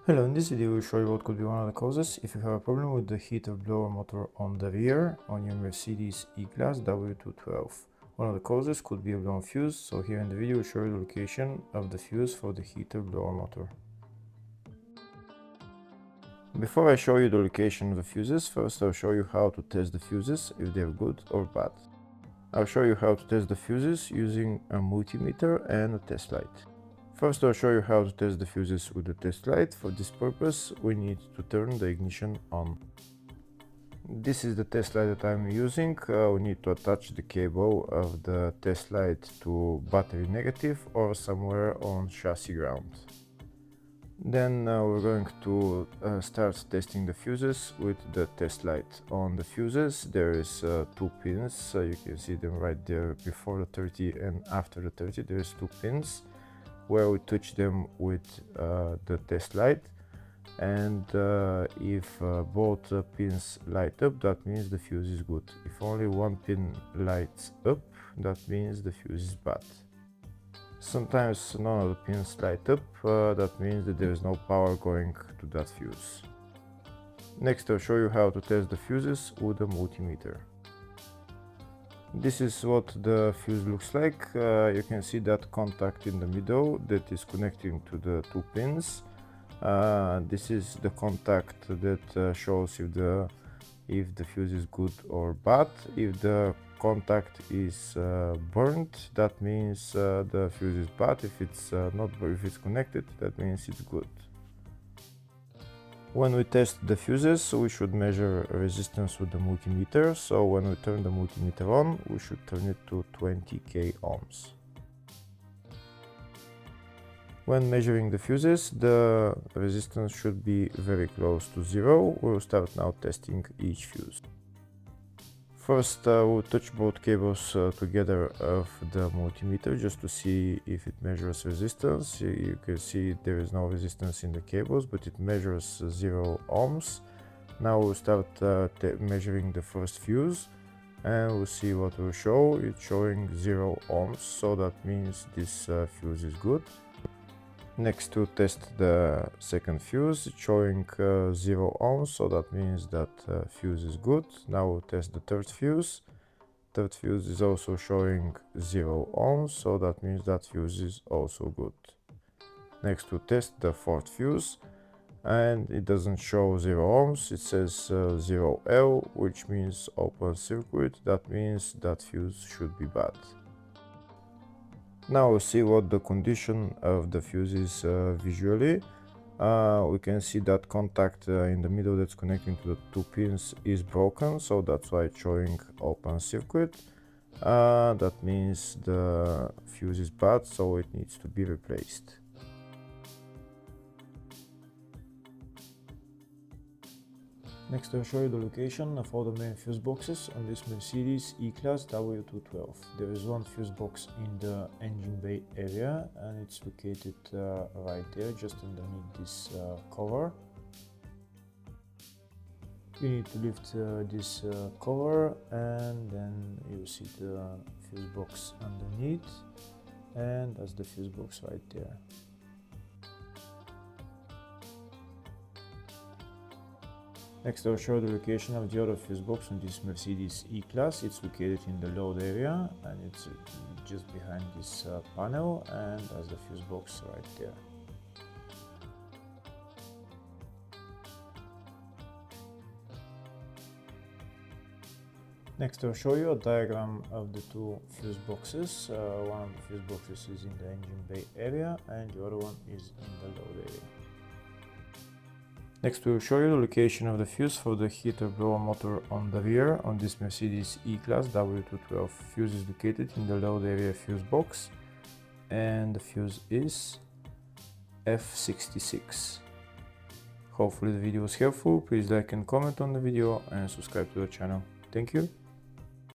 Hello, in this video we will show you what could be one of the causes if you have a problem with the heater blower motor on the rear on your Mercedes E-Class W212. One of the causes could be a blown fuse, so here in the video we'll show you the location of the fuse for the heater blower motor. Before I show you the location of the fuses, first I'll show you how to test the fuses, if they're good or bad. I'll show you how to test the fuses using a multimeter and a test light. First, I'll show you how to test the fuses with the test light. For this purpose, we need to turn the ignition on. This is the test light that I'm using. We need to attach the cable of the test light to battery negative or somewhere on chassis ground. Then we're going to start testing the fuses with the test light. On the fuses there is two pins, you can see them right there before the 30 and after the 30. There's two pins where we touch them with the test light, and if both pins light up, that means the fuse is good. If only one pin lights up, that means the fuse is bad. Sometimes none of the pins light up, that means that there is no power going to that fuse. Next, I'll show you how to test the fuses with a multimeter. This is what the fuse looks like. You can see that contact in the middle that is connecting to the two pins. This is the contact that shows if the fuse is good or bad. If the contact is burnt, that means the fuse is bad. If it's if it's connected, that means it's good. When we test the fuses, we should measure resistance with the multimeter. So when we turn the multimeter on, we should turn it to 20k ohms. When measuring the fuses, the resistance should be very close to zero. We'll start now testing each fuse. First, we'll touch both cables together of the multimeter just to see if it measures resistance. You can see there is no resistance in the cables, but it measures 0 ohms. Now we'll start measuring the first fuse, and we'll see what will show. It's showing 0 ohms, so that means this fuse is good. Next, to test the second fuse, it's showing 0 ohms, so that means that fuse is good. Now we'll test the third fuse. Third fuse is also showing 0 ohms, so that means that fuse is also good. Next, we'll test the fourth fuse, and it doesn't show 0 ohms, it says 0L, which means open circuit. That means that fuse should be bad. Now we'll see what the condition of the fuse is visually. We can see that contact in the middle that's connecting to the two pins is broken, so that's why it's showing open circuit. That means the fuse is bad, so it needs to be replaced. Next, I'll show you the location of all the main fuse boxes on this Mercedes E-Class W212. There is one fuse box in the engine bay area, and it's located right there, just underneath this cover. You need to lift this cover, and then you see the fuse box underneath, and that's the fuse box right there. Next, I'll show the location of the other fuse box on this Mercedes E-Class. It's located in the load area, and it's just behind this panel, and that's the fuse box right there. Next, I'll show you a diagram of the two fuse boxes. One of the fuse boxes is in the engine bay area, and the other one is in the load area. Next, we will show you the location of the fuse for the heater blower motor on the rear on this Mercedes E-Class W212. Fuse is located in the load area fuse box, and the fuse is F66. Hopefully the video was helpful. Please like and comment on the video and subscribe to the channel. Thank you.